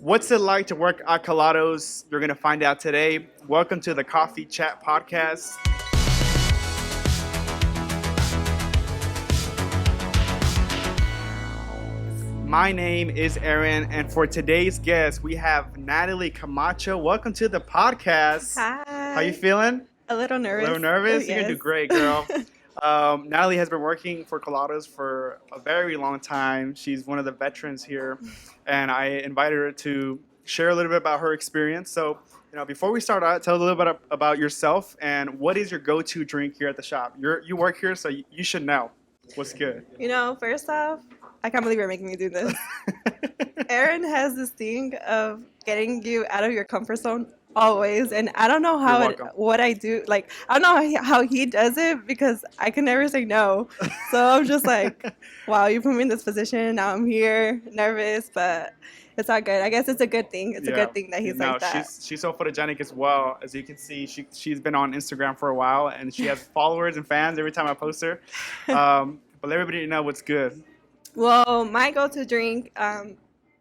What's it like to work at Colados? You're going to find out today. Welcome to the Coffee Chat Podcast. My name is Aaron, and for today's guest, we have Natalie Camacho. Welcome to the podcast. Hi. How you feeling? A little nervous. A little nervous? You're going to do Yes. great, girl. Natalie has been working for Colados for a very long time. She's one of the veterans here, and I invited her to share a little bit about her experience. So, before we start out, tell a little bit about yourself and what is your go-to drink here at the shop. You work here, so you should know what's good. First off, I can't believe you're making me do this. Aaron has this thing of getting you out of your comfort zone always, and I don't know what I do. Like, I don't know how he does it because I can never say no. So I'm just like, wow, you put me in this position. Now I'm here, nervous, but it's all good. I guess it's a good thing. It's a good thing that he's like that. She's so photogenic as well. As you can see, she's been on Instagram for a while, and she has followers and fans every time I post her. But let everybody know what's good. Well, my go-to drink,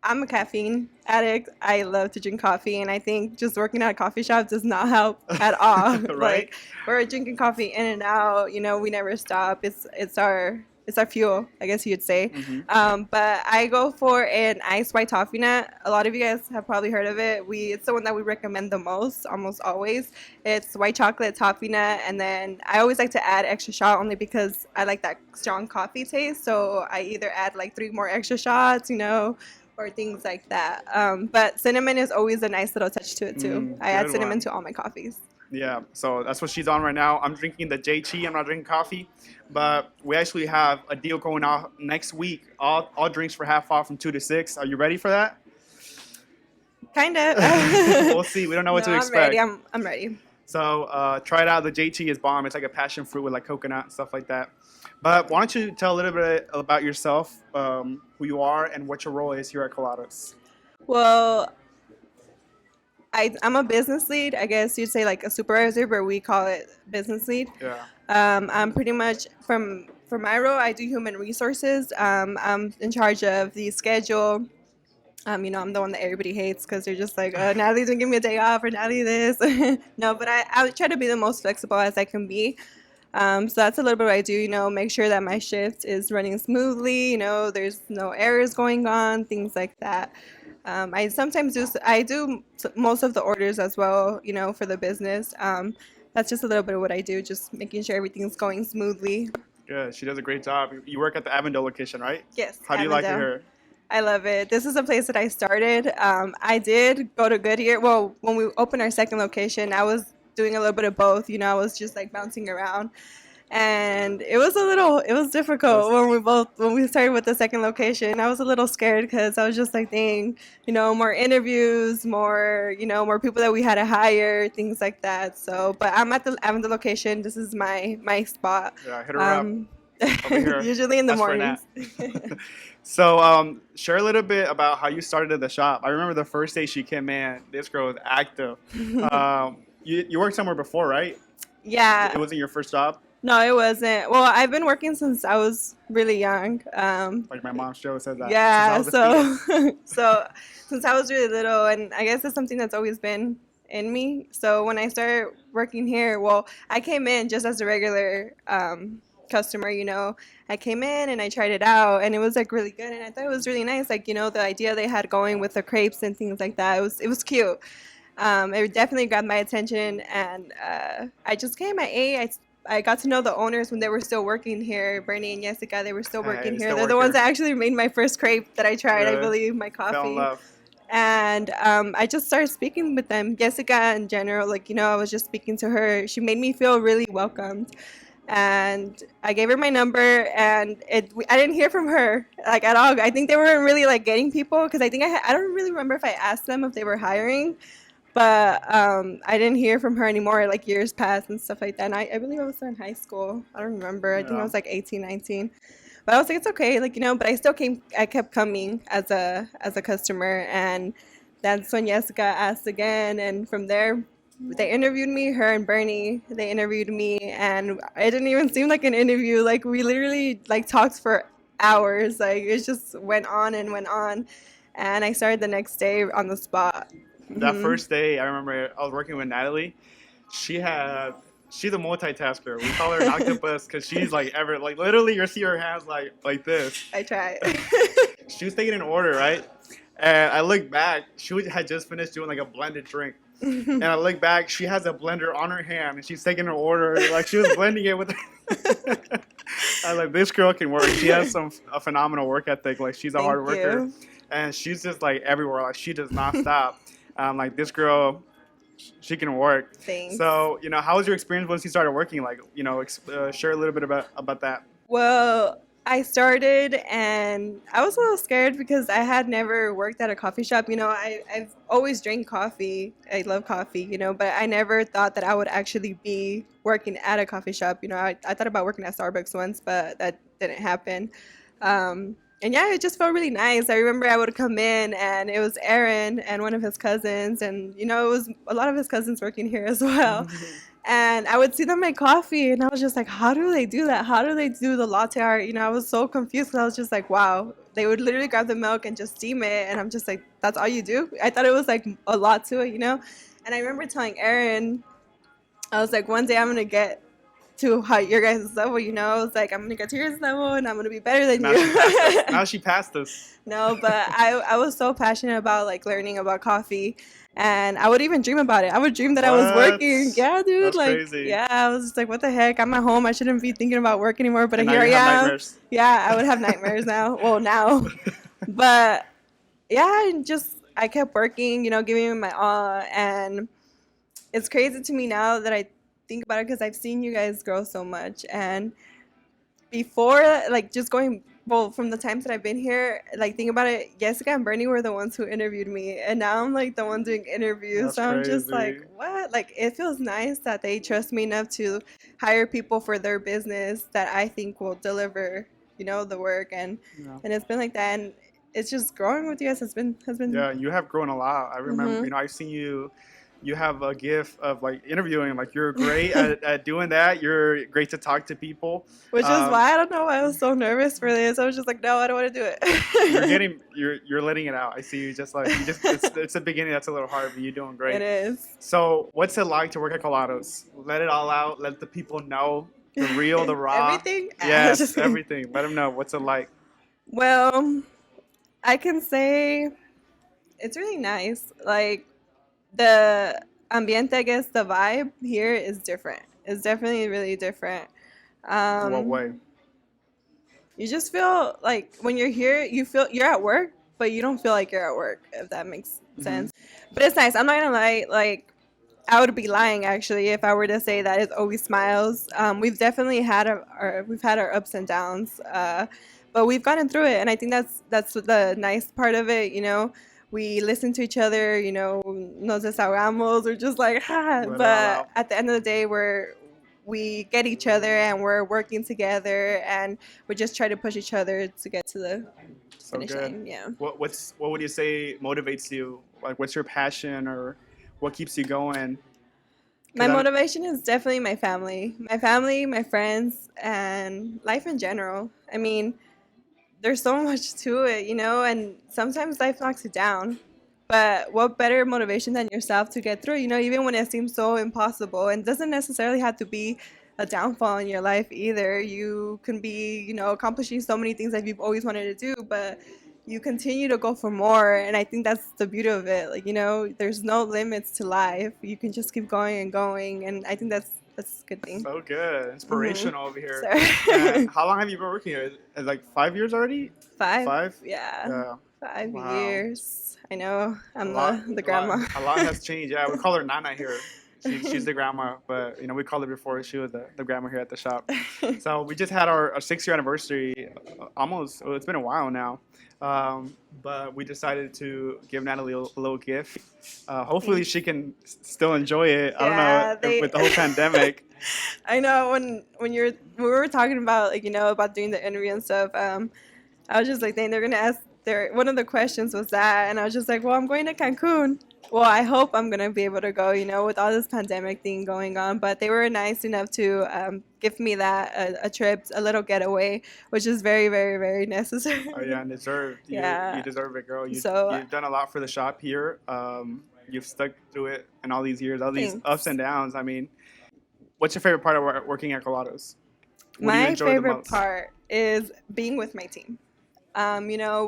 I'm a caffeine addict. I love to drink coffee, and I think just working at a coffee shop does not help at all. Right? Like, we're drinking coffee in and out. We never stop. It's our fuel, I guess you'd say. Mm-hmm. But I go for an iced white toffee nut. A lot of you guys have probably heard of it. It's the one that we recommend the most, almost always. It's white chocolate toffee nut, and then I always like to add extra shot only because I like that strong coffee taste. So I either add like 3 more extra shots, or things like that. But cinnamon is always a nice little touch to it too. I add cinnamon to all my coffees. Yeah, so that's what she's on right now. I'm drinking the JT. I'm not drinking coffee, but we actually have a deal going on next week. All drinks for half off from 2 to 6. Are you ready for that? Kind of. We'll see. We don't know what to expect. I'm ready. I'm ready. So try it out. The JT is bomb. It's like a passion fruit with like coconut and stuff like that. But why don't you tell a little bit about yourself, who you are, and what your role is here at Colados? Well, I'm a business lead. I guess you'd say like a supervisor, but we call it business lead. Yeah. I'm pretty much for my role, I do human resources. I'm in charge of the schedule. I'm the one that everybody hates because they're just like, Natalie didn't give me a day off, or Natalie this. No, but I try to be the most flexible as I can be. So that's a little bit what I do, make sure that my shift is running smoothly, there's no errors going on, things like that. I sometimes do most of the orders as well, for the business. That's just a little bit of what I do, just making sure everything's going smoothly. Good. She does a great job. You work at the Avondale location, right? Yes. How do you like it here? I love it. This is a place that I started. I did go to Goodyear. Well, when we opened our second location, I was doing a little bit of both. I was just like bouncing around. And it was difficult when we started with the second location. I was a little scared because I was just like, dang, more interviews, more people that we had to hire, things like that. So, but I'm at the location. This is my spot. Yeah, hit her up. Over here. Usually in the mornings. So, share a little bit about how you started at the shop. I remember the first day she came in. This girl was active. You worked somewhere before, right? Yeah. It wasn't your first job? No, it wasn't. Well, I've been working since I was really young. Like my mom's show says that. Yeah, so since I was really little, and I guess it's something that's always been in me. So when I started working here, well, I came in just as a regular customer, I came in and I tried it out, and it was like really good, and I thought it was really nice, like, the idea they had going with the crepes and things like that. It was cute. It definitely grabbed my attention, and I just came. I got to know the owners when they were still working here. Bernie and Jessica, they were still working here. They're the ones that actually made my first crepe that I tried, I believe, my coffee. Fell in love. And I just started speaking with them. Jessica in general, I was just speaking to her. She made me feel really welcomed. And I gave her my number, and I didn't hear from her, like, at all. I think they weren't really, like, getting people, because I think I don't really remember if I asked them if they were hiring. But I didn't hear from her anymore, like, years passed and stuff like that. And I believe I was still in high school. I don't remember. I think I was like 18, 19. But I was like, it's okay, like, but I kept coming as a customer. And that's when Jessica asked again. And from there, they interviewed me, her and Bernie. They interviewed me, and it didn't even seem like an interview. Like, we literally, like, talked for hours. Like, it just went on and went on. and I started the next day on the spot. That Hmm. first day, I remember I was working with Natalie. She had she's a multitasker. We call her an octopus because she's like ever like literally you see her hands like this. I tried. She was taking an order, right? And I look back, had just finished doing like a blended drink. And I look back, she has a blender on her hand and she's taking her order like she was blending it with her. I was like, this girl can work. She has a phenomenal work ethic. Like she's a Thank hard worker, you. and she's just like everywhere. Like she does not stop. Like this girl, she can work. Thanks. So how was your experience once you started working? Like share a little bit about that. Well, I started and I was a little scared because I had never worked at a coffee shop. I've always drank coffee. I love coffee, but I never thought that I would actually be working at a coffee shop. I thought about working at Starbucks once, but that didn't happen. And yeah, it just felt really nice. I remember I would come in and it was Aaron and one of his cousins, and it was a lot of his cousins working here as well. And I would see them make coffee, and I was just like, how do they do that? How do they do the latte art? I was so confused because I was just like, wow. They would literally grab the milk and just steam it, and I'm just like, that's all you do? I thought it was like a lot to it. And I remember telling Aaron, I was like, one day I'm going to get to your guys' level, I was like, I'm going to get to your level, and I'm going to be better than Now you. she passed us. Now she passed us. No, but I was so passionate about like learning about coffee, and I would even dream about it. I would dream that I was What? working. Yeah, dude. That's like, crazy. yeah, I was just like, what the heck? I'm at home. I shouldn't be thinking about work anymore. But And here now I you have am. nightmares. Yeah, I would have nightmares now. Well, now, but yeah, I kept working. Giving it my all, and it's crazy to me now that I think about it because I've seen you guys grow so much. And before, like, just going, well, from the times that I've been here, like, think about it, Jessica and Bernie were the ones who interviewed me, and now I'm like the one doing interviews. That's So I'm just crazy. like, what? Like, it feels nice that they trust me enough to hire people for their business that I think will deliver, the work, and Yeah. it's been like that, and it's just growing with you guys has been Yeah, you have grown a lot. I remember, Mhm. I've seen you. You have a gift of like interviewing. Like you're great at doing that. You're great to talk to people. Which is why I don't know why I was so nervous for this. I was just like, no, I don't want to do it. You're letting it out. I see you just like it's the beginning that's a little hard, but you're doing great. It is. So what's it like to work at Colados? Let it all out. Let the people know the real, the raw. Everything. Yes, Just- everything. Let them know what's it like. Well, I can say it's really nice. Like the ambiente, I guess, the vibe here is different. It's definitely really different. In what way? You just feel like when you're here, you feel you're at work, but you don't feel like you're at work, if that makes sense. But it's nice. I'm not gonna lie. Like, I would be lying actually if I were to say that it's always smiles. We've definitely had our ups and downs, but we've gotten through it, and I think that's the nice part of it. We listen to each other. Nos desahogamos. We're just like, ha. Let it all But out. at the end of the day, we get each other and we're working together, and we just try to push each other to get to the So finish good. line. Yeah. What would you say motivates you? Like, what's your passion or what keeps you going? My 'Cause I- motivation is definitely my family, my friends, and life in general. I mean, there's so much to it, and sometimes life knocks you down. But what better motivation than yourself to get through, even when it seems so impossible, and doesn't necessarily have to be a downfall in your life either. You can be, accomplishing so many things that you've always wanted to do, but you continue to go for more. And I think that's the beauty of it. Like, there's no limits to life. You can just keep going and going. And I think that's a good thing. So good. Inspirational over here. Sorry. And how long have you been working here? Like 5 years already? 5? 5? Yeah. Yeah. 5 Wow. years. I know. I'm A lot- the grandma. A lot has changed. Yeah, we call her Nana here. She's the grandma, but we called her before she was the grandma here at the shop. So we just had our 6-year anniversary. Almost, well, it's been a while now. But we decided to give Natalie a little gift. Hopefully she can still enjoy it. I Yeah, don't know with the whole pandemic. I know when we were talking about about doing the interview and stuff. I was just like, dang, they're gonna ask. One of the questions was that, and I was just like, well, I'm going to Cancun. Well, I hope I'm gonna be able to go, with all this pandemic thing going on. But they were nice enough to give me that a trip, a little getaway, which is very, very, very Oh yeah, necessary. and deserved. You Yeah. deserve it, girl. So You've done a lot for the shop here. You've stuck through it in all these years, all these ups thanks. and downs. I mean, what's your favorite part of working at Colados? What do you My enjoy the favorite most? part is being with my team.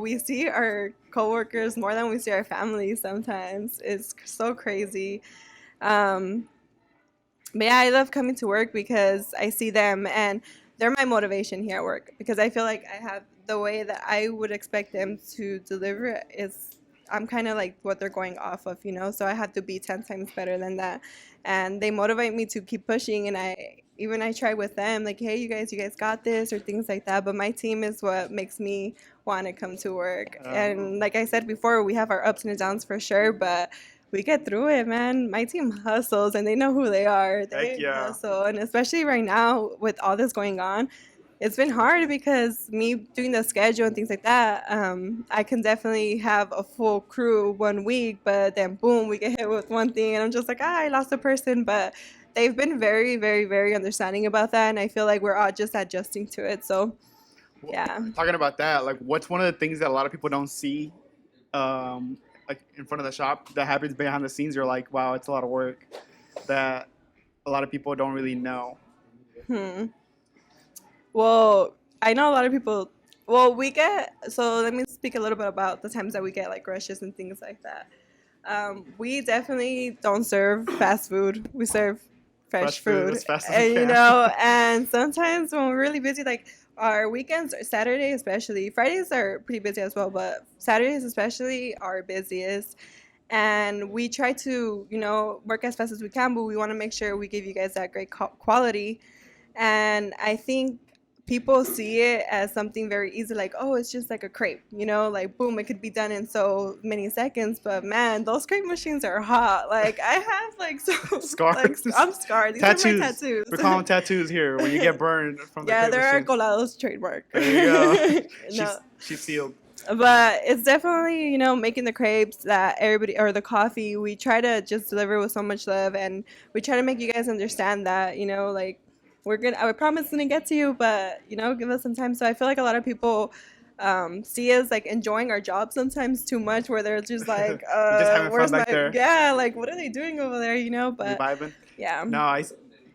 We see our coworkers more than we see our families sometimes. It's so crazy. Um, But yeah, I love coming to work because I see them and they're my motivation here at work because I feel like I have the way that I would expect them to deliver is I'm kind of like what they're going off of. So I have to be 10 times better than that. And they motivate me to keep pushing and I try with them like, hey, you guys got this or things like that. But my team is what makes me want to come to work. Um, And like I said before, we have our ups and downs for sure, but we get through it, man. My team hustles and they know who they are. Heck They yeah. hustle. And especially right now with all this going on, it's been hard because me doing the schedule and things like that, I can definitely have a full crew 1 week, but then boom, we get hit with one thing and I'm just like, I lost a person. But they've been very, very, very understanding about that. And I feel like we're all just adjusting to it. So, yeah. Talking about that, like, what's one of the things that a lot of people don't see, um, like in front of the shop that happens behind the scenes? You're like, wow, it's a lot of work that a lot of people don't really know. Hmm. Well, I know a lot of people. Well, we get. So let me speak a little bit about the times that we get like rushes and things like that. We definitely don't serve fast food. We serve Fresh fresh food food, as fast as we and can. and sometimes when we're really busy, like our weekends, Saturday especially, Fridays are pretty busy as well, but Saturdays especially are busiest. And we try to, work as fast as we can, but we want to make sure we give you guys that great quality. And I think people see it as something very easy, like, oh, it's just like a crepe, like boom, it could be done in so many seconds. But man, those crepe machines are hot. Like I have like so like Scars, I'm scarred. These are my tattoos. tattoos. We call them tattoos here when you get burned from the Yeah, crepe they're our machine. Colados trademark. There you go. No, She's sealed. but it's definitely, making the crepes that everybody or the coffee. We try to just deliver with so much love, and we try to make you guys understand that, like we're gonna. I promise gonna get to you, but give us some time. So I feel like a lot of people see us like enjoying our job sometimes too much, where they're just like, You're just having fun where's my back there. yeah, like what are they doing over there, We But vibing. yeah. No,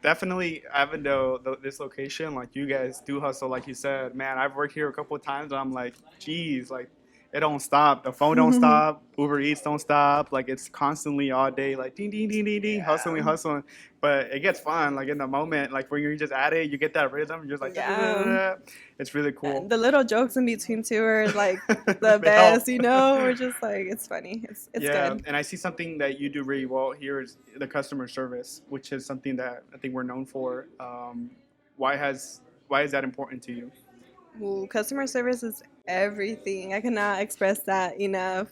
definitely, even though this location, like you guys do hustle, like you said, man, I've worked here a couple of times and I'm like, geez, like it don't stop. The phone don't stop. Uber Eats don't stop. Like it's constantly all day, like ding, ding, ding, ding, ding, hustling, Yeah. hustling. But it gets fun, like in the moment, like when you're just at it, you get that rhythm. You're just like, da, da, da, da, Yeah. da. It's really cool. And the little jokes in between too are like the They help. best, We're just like it's funny. It's Yeah, good. and I see something that you do really well here is the customer service, which is something that I think we're known for. Why has why is that important to you? Ooh, customer service is everything. I cannot express that enough.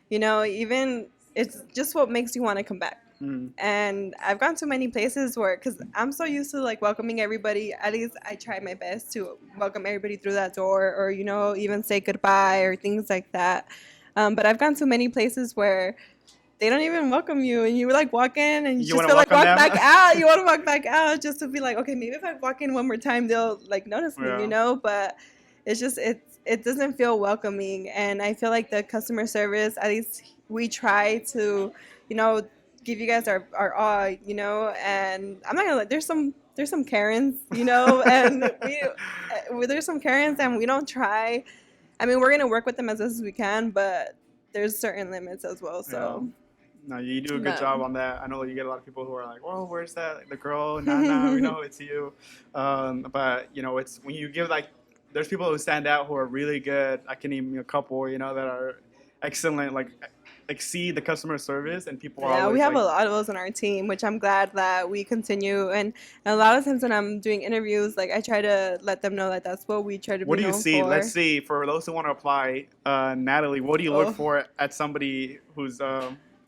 Even it's just what makes you want to come back. Mm. And I've gone to many places where, because I'm so used to like welcoming everybody, at least I try my best to welcome everybody through that door or, even say goodbye or things like that. But I've gone to many places where they don't even welcome you and you like walk in and you You just want to feel like welcome walk them? back out. You want to walk back out just to be like, okay, maybe if I walk in one more time, they'll like notice me, Yeah. But it's just, it doesn't feel welcoming. And I feel like the customer service, at least we try to, you know, give you guys our awe, and I'm not gonna like, there's some Karens, and there's some Karens and we don't try. I mean, we're gonna work with them as best as we can, but there's certain limits as well. Yeah. So No, you do a good job no. on that. I know you get a lot of people who are like, "Whoa, where's that? Like, the girl?" Nah, nah, we know it's you. But it's when you give like, there's people who stand out who are really good. I can name a couple, that are excellent. Like, exceed the customer service, and people are Yeah, we always have like, a lot of those on our team, which I'm glad that we continue. And a lot of times when I'm doing interviews, like I try to let them know that that's what we try to "What be do you known see?" Let's for. see. For those who want to apply, Natalie, what do you look Oh, for at somebody who's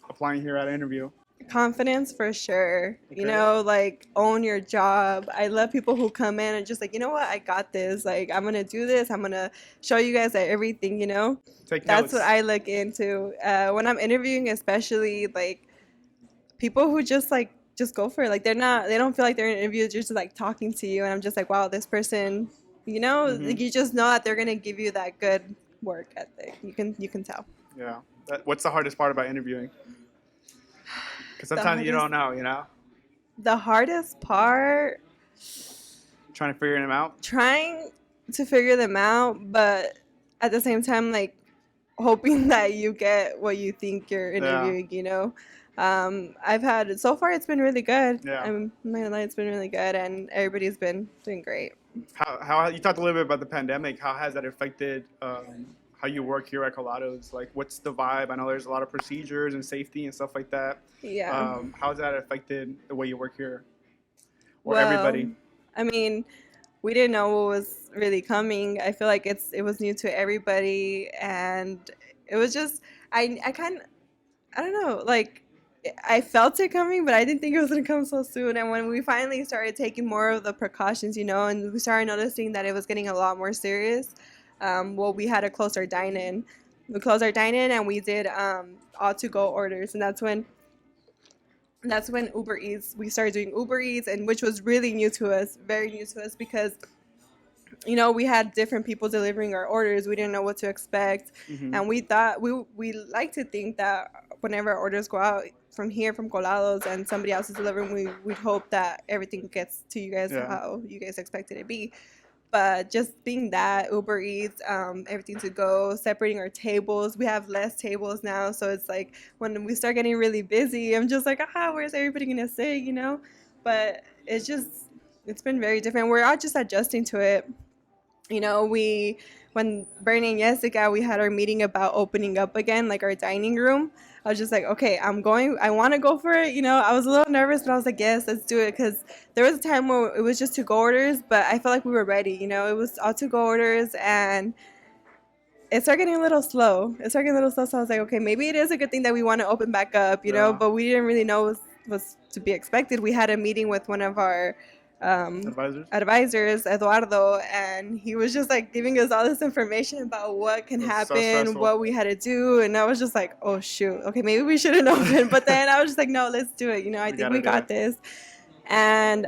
applying here at an interview? Confidence for sure. You Okay. know, like own your job. I love people who come in and just like, you know what, I got this. Like I'm gonna do this. I'm gonna show you guys everything. You know, Take that's what notes. I look into when I'm interviewing, especially like people who just go for it. Like they don't feel like they're in an interview. They're just like talking to you, and I'm just like, wow, this person. You know, Hmm. like, you just know that they're gonna give you that good work ethic. You can tell. Yeah. What's the hardest part about interviewing? Because The sometimes you hardest don't know, you know, the hardest part trying to figure them out. trying to figure them out, but at the same time, like hoping that you get what you think you're Yeah. interviewing. You know, I've had so far it's been really good. Yeah. I'm not gonna lie, it's been really good, and everybody's been doing great. How you talked a little bit about the pandemic. How has that affected how you work here at Colados? Like, what's the vibe? I know there's a lot of procedures and safety and stuff like that. Yeah. How has that affected the way you work here, or Well, everybody? I mean, we didn't know what was really coming. I feel like it was new to everybody, and it was just I kind I don't know, like I felt it coming, but I didn't think it was gonna come so soon. And when we finally started taking more of the precautions, you know, and we started noticing that it was getting a lot more serious, well, we had to close our dine-in. We closed our dine-in, and we did all to-go orders, and that's when Uber Eats we started doing Uber Eats, and which was really new to us, very new to us, because you know we had different people delivering our orders. We didn't know what to expect, Hmm. and we thought we like to think that whenever our orders go out from here from Colados and somebody else is delivering, we'd hope that everything gets to you guys Yeah. how you guys expect it to be. But just being that Uber Eats, everything to go, separating our tables. We have less tables now, so it's like when we start getting really busy, I'm just like, where's everybody gonna sit, you know? But it's been very different. We're all just adjusting to it. You know, when Bernie and Jessica, we had our meeting about opening up again, like our dining room. I was just like, okay, I want to go for it. You know, I was a little nervous, but I was like, yes, let's do it. Because there was a time where it was just to go orders, but I felt like we were ready. You know, it was all to go orders, and it started getting a little slow. So I was like, okay, maybe it is a good thing that we want to open back up, you know, Yeah. but we didn't really know was to be expected. We had a meeting with one of our Advisors. advisors, Eduardo, and he was just like giving us all this information about what can It's so happen, stressful. what we had to do. And I was just like, oh, shoot, okay, maybe we shouldn't open. But then I was just like, no, let's do it. You know, I We think gotta we do got it. this. And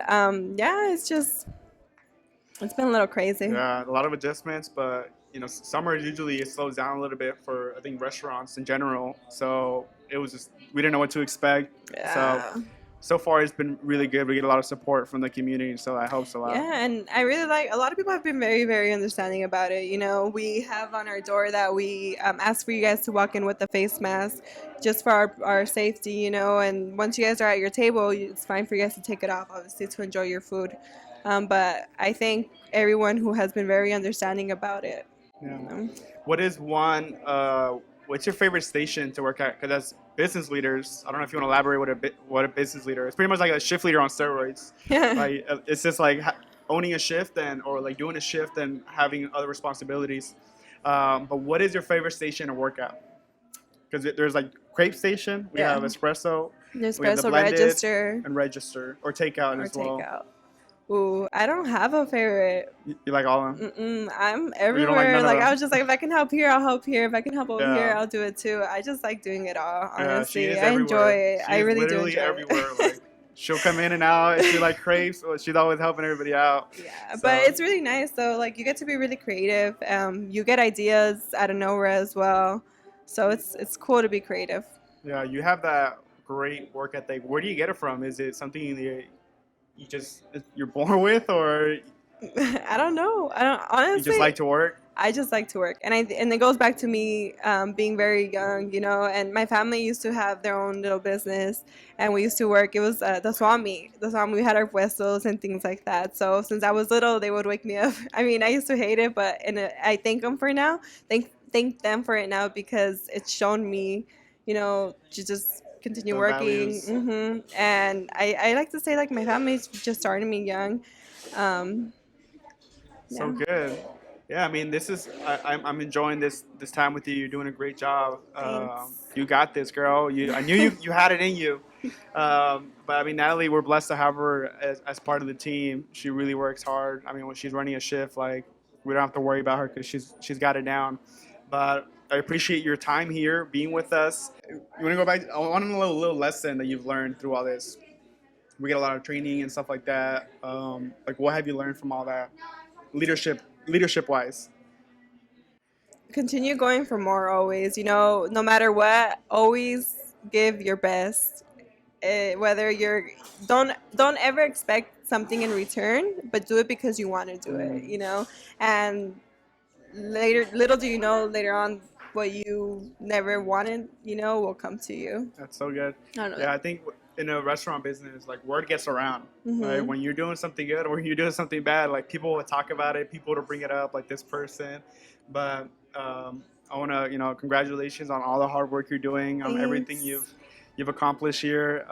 yeah, it's been a little crazy. Yeah, a lot of adjustments, but summer usually it slows down a little bit for I think restaurants in general. So it was just we didn't know what to expect. So Yeah. so far it's been really good. We get a lot of support from the community, so that helps a lot. Yeah, and I really like a lot of people have been very, very understanding about it. You know, we have on our door that we ask for you guys to walk in with a face mask just for our safety, you know, and once you guys are at your table, it's fine for you guys to take it off, obviously, to enjoy your food. But I thank everyone who has been very understanding about it. Yeah. You know? What is one? What's your favorite station to work at? Because as business leaders, I don't know if you want to elaborate what a business leader is. Pretty much like a shift leader on steroids. Yeah. Like it's just like owning a shift or like doing a shift and having other responsibilities. But what is your favorite station to work at? Because there's like crepe station, we Yeah. have espresso, we have the Nespresso blended register and register or takeout or as well. takeout. Ooh, I don't have a favorite. You like all of them? I'm Or you don't like everywhere. none of Like I them? was just like, if I can help here, I'll help here. If I can help over here, Yeah. I'll do it too. I just like doing it all. Yeah, she Honestly, is I enjoy everywhere. it. She I is really do literally enjoy everywhere. it. Like she'll come in and out. If she like crepes, or she's always helping everybody out. Yeah, but So it's really nice though. Like you get to be really creative. You get ideas out of nowhere as well. So it's cool to be creative. yeah, you have that great work ethic. Where do you get it from? Is it something that you're born with, or I don't know. I don't you just honestly. like to work? I just like to work, and it goes back to me being very young, you know. And my family used to have their own little business, and we used to work. It was the swami. The swami. We had our puestos and things like that. So since I was little, they would wake me up. I mean, I used to hate it, but I thank them for now. Thank them for it now because it's shown me, you know, to just continue The working. values. And I like to say like my family just started me young. Um, So yeah. good. Yeah, I mean, I'm enjoying this time with you. You're doing a great job. Thanks. You got this, girl. I knew you had it in you. But I mean, Natalie, we're blessed to have her as part of the team. She really works hard. I mean, when she's running a shift, like we don't have to worry about her because she's got it down. But I appreciate your time here, being with us. You want to go back? I want to know a little lesson that you've learned through all this. We get a lot of training and stuff like that. Like, what have you learned from all that, leadership wise? Continue going for more always. You know, no matter what, always give your best. Whether you're don't ever expect something in return, but do it because you want to do it. You know, and later, little do you know, later on, what you never wanted, you know, will come to you. That's so good. I don't know. Yeah, I think in a restaurant business, like word gets around. Right? Mhm. When you're doing something good or when you're doing something bad, like people will talk about it, people will bring it up, like this person. But I want to, congratulations on all the hard work you're doing, on everything Thanks. you've accomplished here.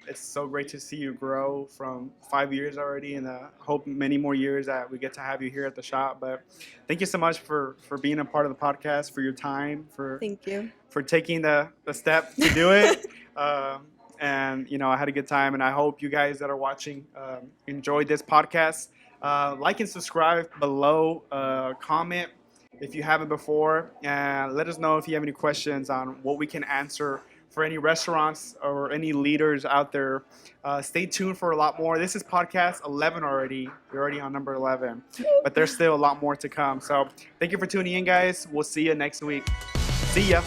It's so great to see you grow from 5 years already, and hope many more years that we get to have you here at the shop. But thank you so much for being a part of the podcast, for your time, Thank you. for taking the step to do it. And I had a good time, and I hope you guys that are watching enjoyed this podcast. Like and subscribe below. Comment if you haven't before, and let us know if you have any questions on what we can answer for any restaurants or any leaders out there. Stay tuned for a lot more. This is podcast 11 already. We're already on number 11, but there's still a lot more to come. So thank you for tuning in, guys. We'll see you next week. See ya.